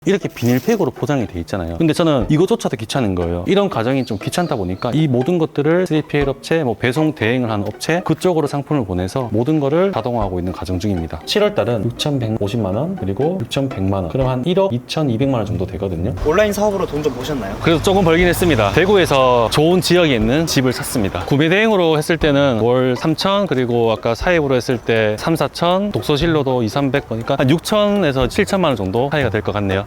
이렇게 비닐팩으로 포장이 돼 있잖아요. 근데 저는 이거조차도 귀찮은 거예요. 이런 과정이 좀 귀찮다 보니까 이 모든 것들을 3PL 업체, 배송 대행을 하는 업체 그쪽으로 상품을 보내서 모든 거를 자동화하고 있는 과정 중입니다. 7월 달은 6,150만 원 그리고 6,100만 원 그럼 한 1억 2,200만 원 정도 되거든요. 온라인 사업으로 돈 좀 보셨나요? 그래서 조금 벌긴 했습니다. 대구에서 좋은 지역에 있는 집을 샀습니다. 구매 대행으로 했을 때는 월 3,000 그리고 아까 사입으로 했을 때 3, 4,000 독서실로도 2, 300 거니까 한 6,000에서 7,000만 원 정도 차이가 될 것 같네요.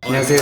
안녕하세요.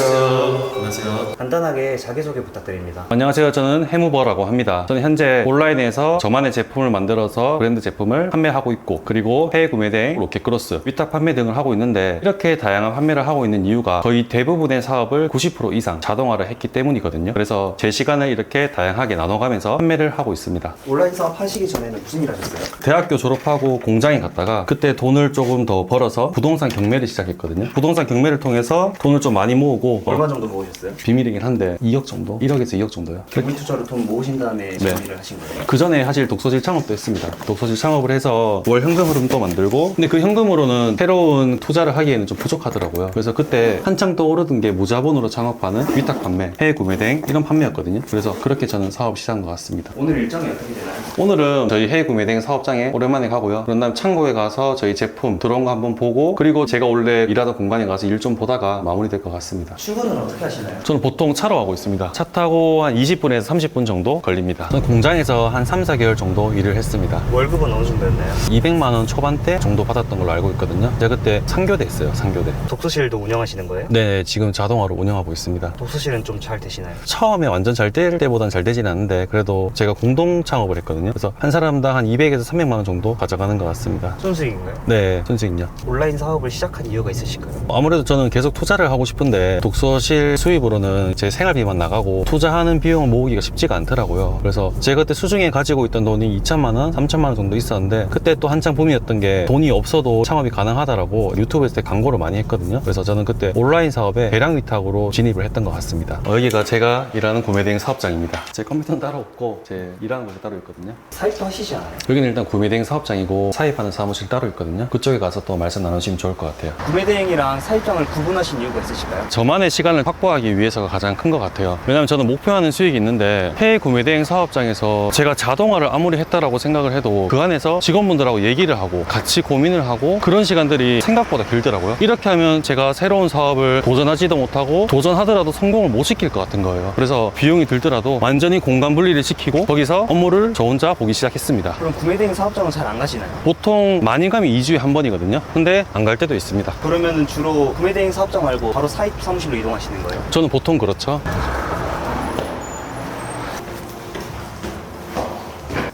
안녕하세요. 간단하게 자기소개 부탁드립니다. 안녕하세요. 저는 해무버라고 합니다. 저는 현재 온라인에서 저만의 제품을 만들어서 브랜드 제품을 판매하고 있고 그리고 해외 구매 대행, 로켓크로스, 위탁 판매 등을 하고 있는데 이렇게 다양한 판매를 하고 있는 이유가 거의 대부분의 사업을 90% 이상 자동화를 했기 때문이거든요. 그래서 제 시간을 이렇게 다양하게 나눠가면서 판매를 하고 있습니다. 온라인 사업 하시기 전에는 무슨 일 하셨어요? 대학교 졸업하고 공장에 갔다가 그때 돈을 조금 더 벌어서 부동산 경매를 시작했거든요. 부동산 경매를 통해서 돈을 좀 많이 모으고 얼마 정도 모으셨어요? 비밀이긴 한데 2억 정도? 1억에서 2억 정도요. 경비 투자로 돈 모으신 다음에 정리를 하신 거예요? 그 전에 사실 독서실 창업도 했습니다. 독서실 창업을 해서 월 현금 흐름도 만들고 근데 그 현금으로는 새로운 투자를 하기에는 좀 부족하더라고요. 그래서 그때 한창 떠오르던 게 무자본으로 창업하는 위탁 판매, 해외 구매 대행 이런 판매였거든요. 그래서 그렇게 저는 사업 시작한 것 같습니다. 오늘 일정이 어떻게 되나요? 오늘은 저희 해외 구매 대행 사업장에 오랜만에 가고요. 그런 다음 창고에 가서 저희 제품 들어온 거 한번 보고 그리고 제가 원래 일하던 공간에 가서 일 좀 보다가 마무리될 것 같습니다. 출근은 어떻게 하시나요? 저는 보통 차로 가고 있습니다. 차 타고 한 20분에서 30분 정도 걸립니다. 저는 공장에서 한 3, 4개월 정도 일을 했습니다. 월급은 어느 정도였나요? 200만 원 초반대 정도 받았던 걸로 알고 있거든요. 제가 그때 상교대 했어요. 상교대. 독서실도 운영하시는 거예요? 네, 지금 자동화로 운영하고 있습니다. 독서실은 좀 잘 되시나요? 처음에 완전 잘 될 때보단 잘 되진 않는데 그래도 제가 공동 창업을 했거든요. 그래서 한 사람당 한 200에서 300만 원 정도 가져가는 것 같습니다. 순수익인가요? 네, 순수익요. 온라인 사업을 시작한 이유가 있으실까요? 아무래도 저는 계속 투자를 하고 싶은데 독서실 수입으로는 제 생활비만 나가고 투자하는 비용을 모으기가 쉽지가 않더라고요. 그래서 제가 그때 수중에 가지고 있던 돈이 2천만 원, 3천만 원 정도 있었는데 그때 또 한창 붐이었던 게 돈이 없어도 창업이 가능하다라고 유튜브에서 광고를 많이 했거든요. 그래서 저는 그때 온라인 사업에 배량 위탁으로 진입을 했던 것 같습니다. 여기가 제가 일하는 구매대행 사업장입니다. 제 컴퓨터는 따로 없고 제 일하는 곳이 따로 있거든요. 사입도 하시지 않아요? 여기는 일단 구매대행 사업장이고 사입하는 사무실 따로 있거든요. 그쪽에 가서 또 말씀 나누시면 좋을 것 같아요. 구매대행이랑 사입장을 구분하신 이유가 있으실까요? 저만의 시간을 확보하기 위해서가 가장 큰 것 같아요. 왜냐면 저는 목표하는 수익이 있는데 해외 구매대행 사업장에서 제가 자동화를 아무리 했다라고 생각을 해도 그 안에서 직원분들하고 얘기를 하고 같이 고민을 하고 그런 시간들이 생각보다 길더라고요. 이렇게 하면 제가 새로운 사업을 도전하지도 못하고 도전하더라도 성공을 못 시킬 것 같은 거예요. 그래서 비용이 들더라도 완전히 공간 분리를 시키고 거기서 업무를 저 혼자 보기 시작했습니다. 그럼 구매대행 사업장은 잘 안 가시나요? 보통 많이 가면 2주에 한 번이거든요. 근데 안 갈 때도 있습니다. 그러면은 주로 구매대행 사업장 말고 바로 사입 사무실로 이동하시는 거예요? 저는 보통 그렇죠.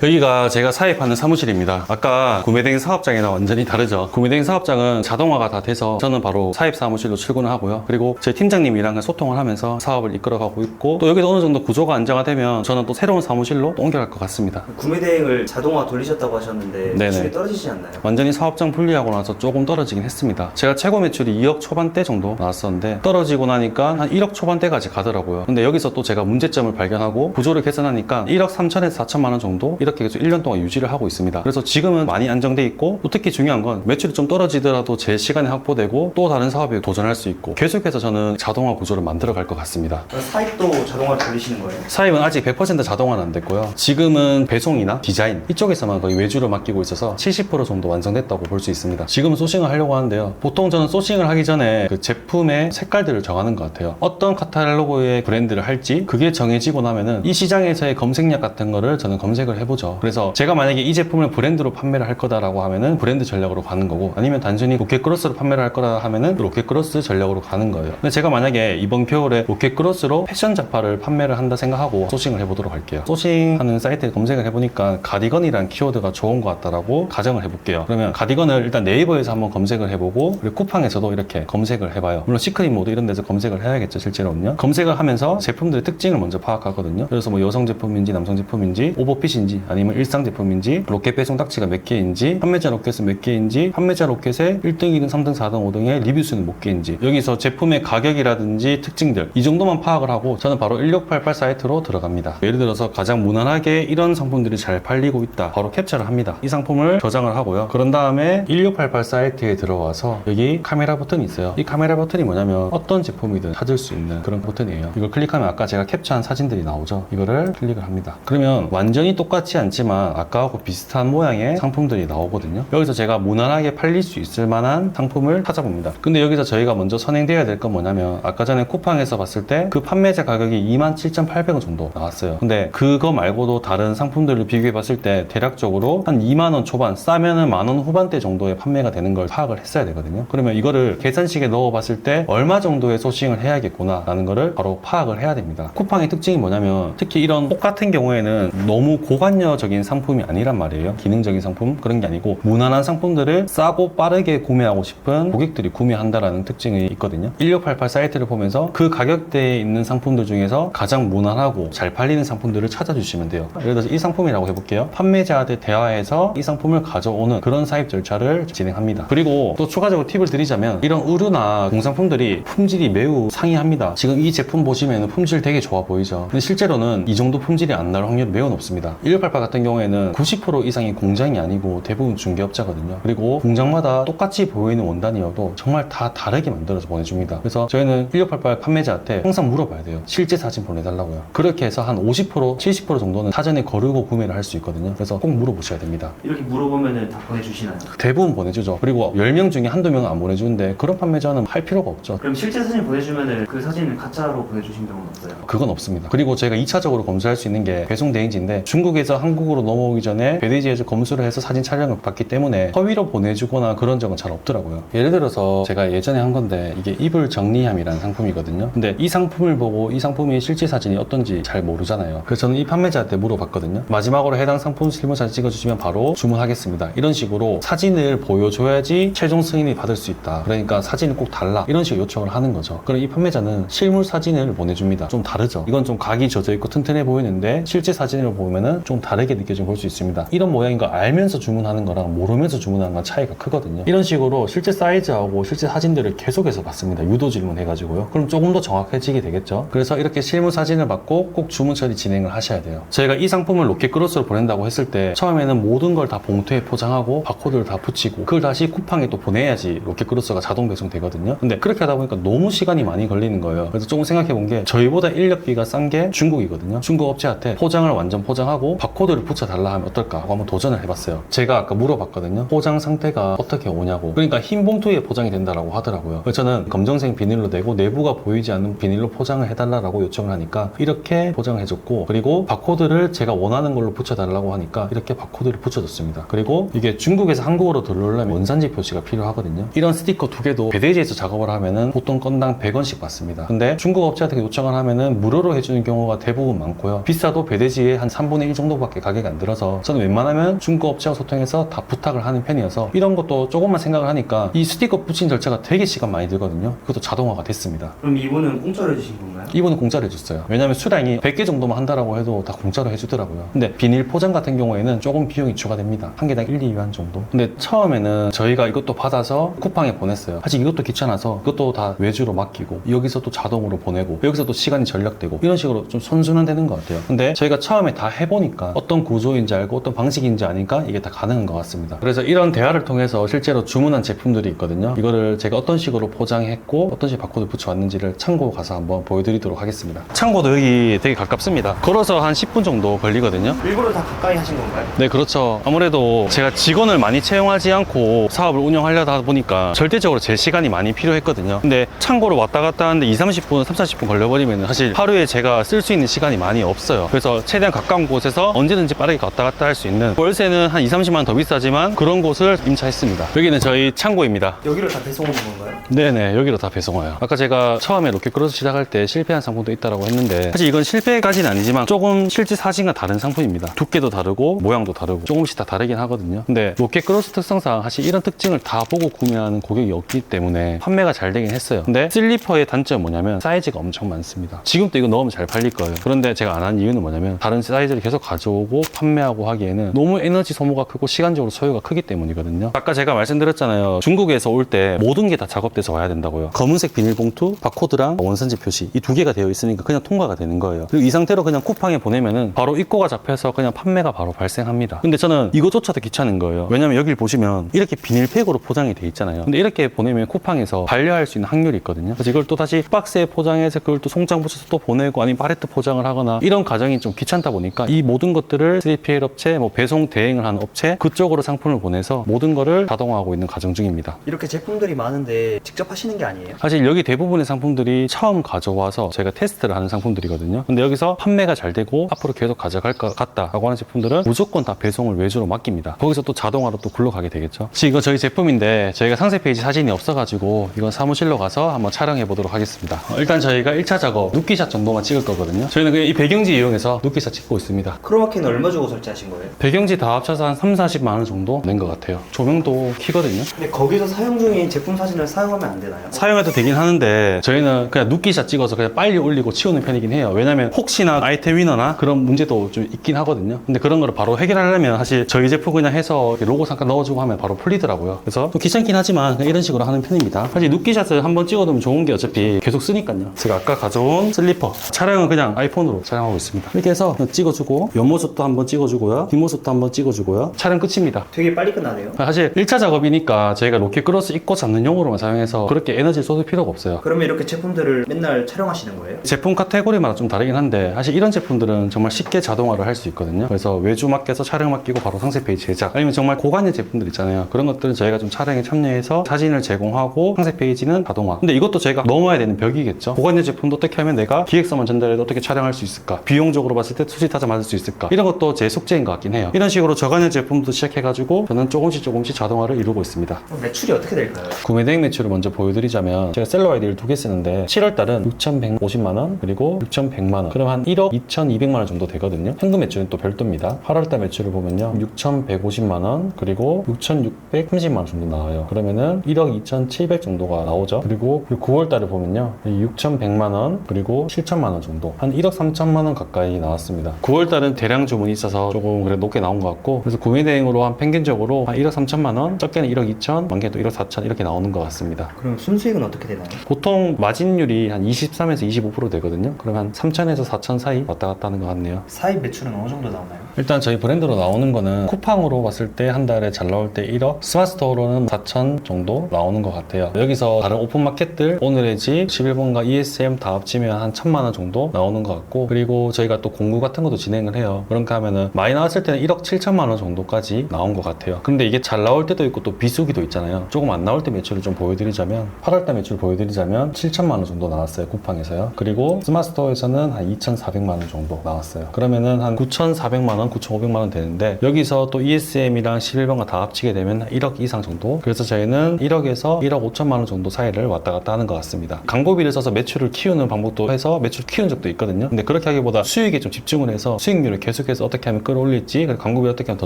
여기가 제가 사입하는 사무실입니다. 아까 구매대행 사업장이랑 완전히 다르죠. 구매대행 사업장은 자동화가 다 돼서 저는 바로 사입 사무실로 출근을 하고요. 그리고 제 팀장님이랑 소통을 하면서 사업을 이끌어가고 있고 또 여기서 어느 정도 구조가 안정화되면 저는 또 새로운 사무실로 또 옮겨갈 것 같습니다. 구매대행을 자동화 돌리셨다고 하셨는데 네네. 매출이 떨어지지 않나요? 완전히 사업장 분리하고 나서 조금 떨어지긴 했습니다. 제가 최고 매출이 2억 초반대 정도 나왔었는데 떨어지고 나니까 한 1억 초반대까지 가더라고요. 근데 여기서 또 제가 문제점을 발견하고 구조를 개선하니까 1억 3천에서 4천만 원 정도 이렇게 계속 1년 동안 유지를 하고 있습니다. 그래서 지금은 많이 안정돼 있고 또 특히 중요한 건 매출이 좀 떨어지더라도 제 시간이 확보되고 또 다른 사업에 도전할 수 있고 계속해서 저는 자동화 구조를 만들어 갈 것 같습니다. 사입도 자동화를 돌리시는 거예요? 사입은 아직 100% 자동화는 안 됐고요. 지금은 배송이나 디자인 이쪽에서만 거의 외주를 맡기고 있어서 70% 정도 완성됐다고 볼 수 있습니다. 지금은 소싱을 하려고 하는데요. 보통 저는 소싱을 하기 전에 그 제품의 색깔들을 정하는 것 같아요. 어떤 카탈로그의 브랜드를 할지 그게 정해지고 나면은 이 시장에서의 검색력 같은 거를 저는 검색을 해보죠. 그래서 제가 만약에 이 제품을 브랜드로 판매를 할 거다라고 하면은 브랜드 전략으로 가는 거고 아니면 단순히 로켓크로스로 판매를 할 거다 하면은 로켓크로스 전략으로 가는 거예요. 근데 제가 만약에 이번 겨울에 로켓크로스로 패션 잡화를 판매를 한다 생각하고 소싱을 해보도록 할게요. 소싱하는 사이트에 검색을 해보니까 가디건이란 키워드가 좋은 것 같다라고 가정을 해볼게요. 그러면 가디건을 일단 네이버에서 한번 검색을 해보고 그리고 쿠팡에서도 이렇게 검색을 해봐요. 물론 시크릿 모드 이런 데서 검색을 해야겠죠. 실제로는요. 검색을 하면서 제품들의 특징을 먼저 파악하거든요. 그래서 뭐 여성 제품인지 남성 제품인지 오버핏인지 아니면 일상 제품인지, 로켓 배송 딱지가 몇 개인지, 판매자 로켓은 몇 개인지, 판매자 로켓의 1등, 2등, 3등, 4등, 5등의 리뷰 수는 몇 개인지, 여기서 제품의 가격이라든지 특징들 이 정도만 파악을 하고 저는 바로 1688 사이트로 들어갑니다. 예를 들어서 가장 무난하게 이런 상품들이 잘 팔리고 있다, 바로 캡처를 합니다. 이 상품을 저장을 하고요. 그런 다음에 1688 사이트에 들어와서 여기 카메라 버튼이 있어요. 이 카메라 버튼이 뭐냐면 어떤 제품이든 찾을 수 있는 그런 버튼이에요. 이걸 클릭하면 아까 제가 캡처한 사진들이 나오죠. 이거를 클릭을 합니다. 그러면 완전히 똑같지 않지만 아까하고 비슷한 모양의 상품들이 나오거든요. 여기서 제가 무난하게 팔릴 수 있을 만한 상품을 찾아봅니다. 근데 여기서 저희가 먼저 선행되어야 될 건 뭐냐면 아까 전에 쿠팡에서 봤을 때 그 판매자 가격이 27,800원 정도 나왔어요. 근데 그거 말고도 다른 상품들을 비교해 봤을 때 대략적으로 한 2만원 초반, 싸면은 만원 후반대 정도의 판매가 되는 걸 파악을 했어야 되거든요. 그러면 이거를 계산식에 넣어 봤을 때 얼마 정도의 소싱을 해야겠구나 라는 거를 바로 파악을 해야 됩니다. 쿠팡의 특징이 뭐냐면 특히 이런 옷 같은 경우에는 너무 고관여적인 상품이 아니란 말이에요. 기능적인 상품 그런 게 아니고 무난한 상품들을 싸고 빠르게 구매하고 싶은 고객들이 구매한다라는 특징이 있거든요. 1688 사이트를 보면서 그 가격대에 있는 상품들 중에서 가장 무난하고 잘 팔리는 상품들을 찾아주시면 돼요. 예를 들어서 이 상품이라고 해볼게요. 판매자한테 대화해서 이 상품을 가져오는 그런 사입 절차를 진행합니다. 그리고 또 추가적으로 팁을 드리자면 이런 의류나 공산품들이 품질이 매우 상이합니다. 지금 이 제품 보시면 품질 되게 좋아 보이죠. 근데 실제로는 이 정도 품질이 안 나올 확률이 매우 높습니다. 1688 같은 경우에는 90% 이상이 공장이 아니고 대부분 중개업자거든요. 그리고 공장마다 똑같이 보이는 원단이어도 정말 다 다르게 만들어서 보내줍니다. 그래서 저희는 1688 판매자한테 항상 물어봐야 돼요. 실제 사진 보내달라고요. 그렇게 해서 한 50%, 70% 정도는 사전에 거르고 구매를 할 수 있거든요. 그래서 꼭 물어보셔야 됩니다. 이렇게 물어보면은 다 보내주시나요? 대부분 보내주죠. 그리고 10명 중에 한두 명은 안 보내주는데 그런 판매자는 할 필요가 없죠. 그럼 실제 사진 보내주면은 그 사진을 가짜로 보내주신 경우는 없어요? 그건 없습니다. 그리고 저희가 2차적으로 검수할 수 있는 게 배송 대행지인데 중국에서 한국으로 넘어오기 전에 배대지에서 검수를 해서 사진 촬영을 받기 때문에 허위로 보내주거나 그런 적은 잘 없더라고요. 예를 들어서 제가 예전에 한 건데 이게 이불 정리함이라는 상품이거든요. 근데 이 상품을 보고 이 상품의 실제 사진이 어떤지 잘 모르잖아요. 그래서 저는 이 판매자한테 물어봤거든요. 마지막으로 해당 상품 실물 사진 찍어주시면 바로 주문하겠습니다. 이런 식으로 사진을 보여줘야지 최종 승인이 받을 수 있다. 그러니까 사진을 꼭 달라. 이런 식으로 요청을 하는 거죠. 그럼 이 판매자는 실물 사진을 보내줍니다. 좀 다르죠. 이건 좀 각이 젖어있고 튼튼해 보이는데 실제 사진을 보면은 좀 다르게 느껴지고 볼 수 있습니다. 이런 모양인 거 알면서 주문하는 거랑 모르면서 주문하는 건 차이가 크거든요. 이런 식으로 실제 사이즈하고 실제 사진들을 계속해서 받습니다. 유도 질문해가지고요. 그럼 조금 더 정확해지게 되겠죠. 그래서 이렇게 실물 사진을 받고 꼭 주문 처리 진행을 하셔야 돼요. 저희가 이 상품을 로켓크로스로 보낸다고 했을 때 처음에는 모든 걸 다 봉투에 포장하고 바코드를 다 붙이고 그걸 다시 쿠팡에 또 보내야지 로켓크로스가 자동 배송되거든요. 근데 그렇게 하다 보니까 너무 시간이 많이 걸리는 거예요. 그래서 조금 생각해 본 게 저희보다 인력비가 싼 게 중국이거든요. 중국 업체한테 포장을 완전 포장하고 바코드를 붙여달라 하면 어떨까 하고 한번 도전을 해봤어요. 제가 아까 물어봤거든요. 포장 상태가 어떻게 오냐고. 그러니까 흰 봉투에 포장이 된다라고 하더라고요. 그래서 저는 검정색 비닐로 내고 내부가 보이지 않는 비닐로 포장을 해달라고 요청을 하니까 이렇게 포장을 해줬고 그리고 바코드를 제가 원하는 걸로 붙여달라고 하니까 이렇게 바코드를 붙여줬습니다. 그리고 이게 중국에서 한국으로 들어오려면 원산지 표시가 필요하거든요. 이런 스티커 두 개도 배대지에서 작업을 하면은 보통 건당 100원씩 받습니다. 근데 중국 업체한테 요청을 하면은 무료로 해주는 경우가 대부분 많고요. 비싸도 배대지에 한 3분의 1 정도밖에 가격이 안 들어서 저는 웬만하면 중국 업체와 소통해서 다 부탁을 하는 편이어서 이런 것도 조금만 생각을 하니까 이 스티커 붙인 절차가 되게 시간 많이 들거든요. 그것도 자동화가 됐습니다. 그럼 이분은 공짜로 해주신 건가요? 이분은 공짜로 해줬어요. 왜냐면 수량이 100개 정도만 한다라고 해도 다 공짜로 해주더라고요. 근데 비닐 포장 같은 경우에는 조금 비용이 추가됩니다. 한 개당 1, 2위안 정도. 근데 처음에는 저희가 이것도 받아서 쿠팡에 보냈어요. 사실 이것도 귀찮아서 이것도 다 외주로 맡기고 여기서 또 자동으로 보내고 여기서 또 시간이 전략되고 이런 식으로 좀 선순환되는 것 같아요. 근데 저희가 처음에 다 해보니까 어떤 구조인지 알고 어떤 방식인지 아니까 이게 다 가능한 것 같습니다. 그래서 이런 대화를 통해서 실제로 주문한 제품들이 있거든요. 이거를 제가 어떤 식으로 포장했고 어떤 식으로 바코드 붙여왔는지를 창고 가서 한번 보여드리도록 하겠습니다. 창고도 여기 되게 가깝습니다. 걸어서 한 10분 정도 걸리거든요. 일부러 다 가까이 하신 건가요? 네, 그렇죠. 아무래도 제가 직원을 많이 채용하지 않고 사업을 운영하려다 보니까 절대적으로 제 시간이 많이 필요했거든요. 근데 창고로 왔다 갔다 하는데 2, 30분, 3, 40분 걸려버리면 사실 하루에 제가 쓸 수 있는 시간이 많이 없어요. 그래서 최대한 가까운 곳에서 언제든지 빠르게 갔다 갔다 할 수 있는 월세는 한 2, 30만 원 더 비싸지만 그런 곳을 임차했습니다. 여기는 저희 창고입니다. 여기로 다 배송 오는 건가요? 와요? 네네, 여기로 다 배송 와요. 아까 제가 처음에 로켓크로스 시작할 때 실패한 상품도 있다고 했는데 사실 이건 실패까지는 아니지만 조금 실제 사진과 다른 상품입니다. 두께도 다르고 모양도 다르고 조금씩 다 다르긴 하거든요. 근데 로켓크로스 특성상 사실 이런 특징을 다 보고 구매하는 고객이 없기 때문에 판매가 잘 되긴 했어요. 근데 슬리퍼의 단점은 뭐냐면 사이즈가 엄청 많습니다. 지금도 이거 넣으면 잘 팔릴 거예요. 그런데 제가 안 한 이유는 뭐냐면 다른 사이즈를 계속 가져오고 판매하고 하기에는 너무 에너지 소모가 크고 시간적으로 소요가 크기 때문이거든요. 아까 제가 말씀드렸잖아요. 중국에서 올 때 모든 게 다 작업돼서 와야 된다고요. 검은색 비닐봉투, 바코드랑 원산지 표시 이 두 개가 되어 있으니까 그냥 통과가 되는 거예요. 그리고 이 상태로 그냥 쿠팡에 보내면은 바로 입고가 잡혀서 그냥 판매가 바로 발생합니다. 근데 저는 이것조차도 귀찮은 거예요. 왜냐면 여기를 보시면 이렇게 비닐팩으로 포장이 돼 있잖아요. 근데 이렇게 보내면 쿠팡에서 반려할 수 있는 확률이 있거든요. 그래서 이걸 또 다시 박스에 포장해서 그걸 또 송장 붙여서 또 보내고 아니면 팔레트 포장을 하거나 이런 과정이 좀 귀찮다 보니까 이 모든 것들을 3PL 업체, 뭐 배송 대행을 하는 업체 그쪽으로 상품을 보내서 모든 거를 자동화하고 있는 과정 중입니다. 이렇게 제품들이 많은데 직접 하시는 게 아니에요? 사실 여기 대부분의 상품들이 처음 가져와서 저희가 테스트를 하는 상품들이거든요. 근데 여기서 판매가 잘 되고 앞으로 계속 가져갈 것 같다라고 하는 제품들은 무조건 다 배송을 외주로 맡깁니다. 거기서 또 자동화로 또 굴러가게 되겠죠. 지금 이거 저희 제품인데 저희가 상세 페이지 사진이 없어가지고 이건 사무실로 가서 한번 촬영해 보도록 하겠습니다. 일단 저희가 1차 작업 눕기샷 정도만 찍을 거거든요. 저희는 그냥 이 배경지 이용해서 눕기샷 찍고 있습니다. 크로마키는 얼마 주고 설치하신 거예요? 배경지 다 합쳐서 한 30-40만 원 정도 낸 것 같아요. 조명도 키거든요. 근데 거기서 사용 중인 제품 사진을 사용하면 안 되나요? 사용해도 되긴 하는데 저희는 그냥 눕기샷 찍어서 그냥 빨리 올리고 치우는 편이긴 해요. 왜냐면 혹시나 아이템 위너나 그런 문제도 좀 있긴 하거든요. 근데 그런 거를 바로 해결하려면 사실 저희 제품 그냥 해서 로고 잠깐 넣어주고 하면 바로 풀리더라고요. 그래서 또 귀찮긴 하지만 그냥 이런 식으로 하는 편입니다. 사실 눕기샷을 한번 찍어두면 좋은 게 어차피 계속 쓰니까요. 제가 아까 가져온 슬리퍼 촬영은 그냥 아이폰으로 촬영하고 있습니다. 이렇게 해서 그냥 찍어주고 옆모습도 한번 찍어주고요. 뒷모습도 한번 찍어주고요. 촬영 끝입니다. 되게 빨리 끝나네요. 사실 1차 작업이니까 저희가 로켓크로스 입고 잡는 용으로만 사용해서 그렇게 에너지를 쏟을 필요가 없어요. 그러면 이렇게 제품들을 맨날 촬영하시는 거예요? 제품 카테고리마다 좀 다르긴 한데 사실 이런 제품들은 정말 쉽게 자동화를 할 수 있거든요. 그래서 외주 맡겨서 촬영 맡기고 바로 상세 페이지 제작, 아니면 정말 고관여 제품들 있잖아요. 그런 것들은 저희가 좀 촬영에 참여해서 사진을 제공하고 상세 페이지는 자동화. 근데 이것도 저희가 넘어야 되는 벽이겠죠. 고관여 제품도 어떻게 하면 내가 기획서만 전달해도 어떻게 촬영할 수 있을까, 비용적으로 봤을 때 수지타자 맞을 수 있을까, 이런 것도 제 숙제인 것 같긴 해요. 이런 식으로 저관여 제품도 시작해가지고 저는 조금씩 자동화를 이루고 있습니다. 그럼 매출이 어떻게 될까요? 구매 대행 매출을 먼저 보여드리자면 제가 셀러 아이디를 두 개 쓰는데 7월달은 6,150만원 그리고 6,100만원, 그럼 한 1억 2,200만원 정도 되거든요. 현금 매출은 또 별도입니다. 8월달 매출을 보면요 6,150만원 그리고 6,630만원 정도 나와요. 그러면은 1억 2,700 정도가 나오죠. 그리고 9월달을 보면요 6,100만원 그리고 7,000만원 정도, 한 1억 3천만원 가까이 나왔습니다. 9월달은 대량 주문이 있어서 조금 그래 높게 나온 것 같고, 그래서 구매 대행으로 한 평균적으로 한 1억 3천만원, 적게는 1억 2천, 많게는 또 1억 4천 이렇게 나오는 것 같습니다. 그럼 순수익은 어떻게 되나요? 보통 마진율이 한 23에서 25% 되거든요. 그러면 한 3천에서 4천 사이 왔다 갔다 하는 것 같네요. 사입 매출은 어느 정도 나오나요? 일단 저희 브랜드로 나오는 거는 쿠팡으로 봤을 때 한 달에 잘 나올 때 1억, 스마트스토어로는 4천 정도 나오는 것 같아요. 여기서 다른 오픈마켓들, 오늘의 집, 11번가 ESM 다 합치면 한 1,000만 원 정도 나오는 것 같고, 그리고 저희가 또 공구 같은 것도 진행을 해요. 그렇게 하면은 많이 나왔을 때는 1억 7천만 원 정도까지 나온 것 같아요. 근데 이게 잘 나올 때도 있고 또 비수기도 있잖아요. 조금 안 나올 때 매출을 좀 보여드리자면 8월달 매출 보여드리자면 7천만 원 정도 나왔어요. 쿠팡에서요. 그리고 스마트스토어에서는 한 2,400만 원 정도 나왔어요. 그러면은 한 9,400만 원, 9,500만 원 되는데, 여기서 또 ESM이랑 11번가 다 합치게 되면 1억 이상 정도. 그래서 저희는 1억에서 1억 5천만 원 정도 사이를 왔다 갔다 하는 것 같습니다. 광고비를 써서 매출을 키우는 방법도 해서 매출 키운 적도 있거든요. 근데 그렇게 하기보다 수익에 좀 집중을 해서 수익률을 계속해서 어떻게 하면 끌어올릴지, 광고비 어떻게 하면 더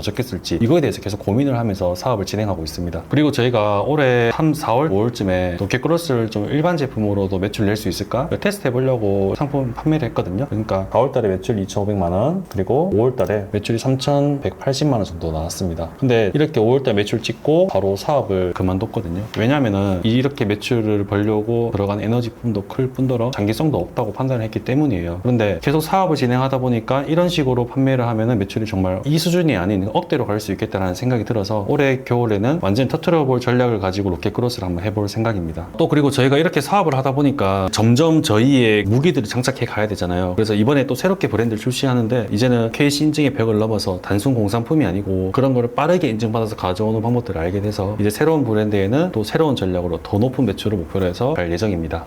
적게 쓸지, 이거에 대해서 계속 고민을 하면서 사업을 진행하고 있습니다. 그리고 저희가 올해 3, 4월, 5월쯤에 로켓크로스를 좀 일반 제품으로도 매출 낼 수 있을까 테스트 해보려고 상품 판매를 했거든요. 그러니까 4월달에 매출 2,500만 원, 그리고 5월달에 매출이 3,180만 원 정도 나왔습니다. 근데 이렇게 5월달 매출 찍고 바로 사업을 그만뒀거든요. 왜냐면은 이렇게 매출을 벌려고 들어간 에너지품도 클 뿐더러 장기성도 없다고 판단을 했기 때문이에요. 그런데 계속 사업을 진행하다 보니까 이런 식으로 판매를 하면은 매출이 정말 이 수준이 아닌 억대로 갈 수 있겠다는 생각이 들어서 올해 겨울에는 완전 터트려볼 전략을 가지고 로켓크로스를 한번 해볼 생각입니다. 또 그리고 저희가 이렇게 사업을 하다 보니까 점점 저희의 무기들을 장착해 가야 되잖아요. 그래서 이번에 또 새롭게 브랜드를 출시하는데, 이제는 KC 인증의 벽을 넘어서 단순 공산품이 아니고 그런 거를 빠르게 인증받아서 가져오는 방법들을 알게 돼서 이제 새로운 브랜드에는 또 새로운 전략으로 더 높은 매출을 목표로 해서 갈 예정입니다.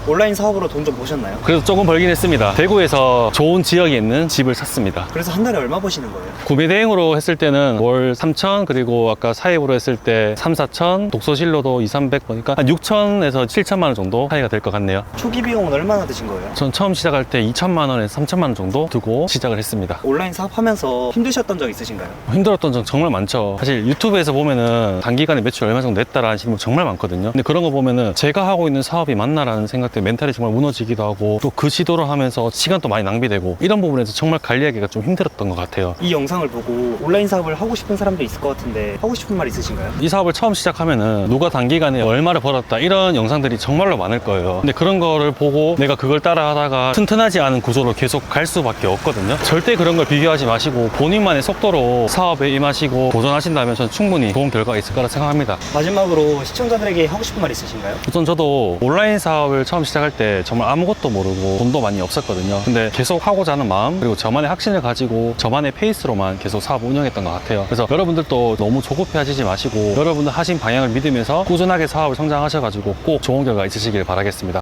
온라인 사업으로 돈 좀 버셨나요? 그래도 조금 벌긴 했습니다. 대구에서 좋은 지역에 있는 집을 샀습니다. 그래서 한 달에 얼마 버시는 거예요? 구매 대행으로 했을 때는 월 3천, 그리고 아까 사입으로 했을 때 3, 4천, 독서실로도 2, 300 보니까 한 6천에서 7천만 원 정도 차이가 될 것 같네요. 초기 비용은 얼마나 드신 거예요? 전 처음 시작할 때 2천만 원에서 3천만 원 정도 두고 시작을 했습니다. 온라인 사업하면서 힘드셨던 적 있으신가요? 힘들었던 점 정말 많죠. 사실 유튜브에서 보면은 단기간에 매출 얼마 정도 냈다라는 하시는 분 정말 많거든요. 근데 그런 거 보면은 제가 하고 있는 사업이 맞나라는 생각 때문에 멘탈이 정말 무너지기도 하고, 또 그 시도를 하면서 시간도 많이 낭비되고, 이런 부분에서 정말 관리하기가 좀 힘들었던 것 같아요. 이 영상을 보고 온라인 사업을 하고 싶은 사람도 있을 것 같은데 하고 싶은 말 있으신가요? 이 사업을 처음 시작하면은 누가 단기간에 얼마를 벌었다 이런 영상들이 정말로 많을 거예요. 근데 그런 거를 보고 내가 그걸 따라 하다가 튼튼하지 않은 구조로 계속 갈 수밖에 없거든요. 절대 그런 걸 비교하지 마시고 본인만의 속도로 사업에 임하시고 도전하신다면 저는 충분히 좋은 결과가 있을 거라 생각합니다. 마지막으로 시청자들에게 하고 싶은 말 있으신가요? 우선 저도 온라인 사업을 처음 시작할 때 정말 아무것도 모르고 돈도 많이 없었거든요. 근데 계속 하고자 하는 마음, 그리고 저만의 확신을 가지고 저만의 페이스로만 계속 사업을 운영했던 것 같아요. 그래서 여러분들도 너무 조급해 하시지 마시고 여러분들 하신 방향을 믿으면서 꾸준하게 사업을 성장하셔가지고 꼭 좋은 결과 있으시길 바라겠습니다.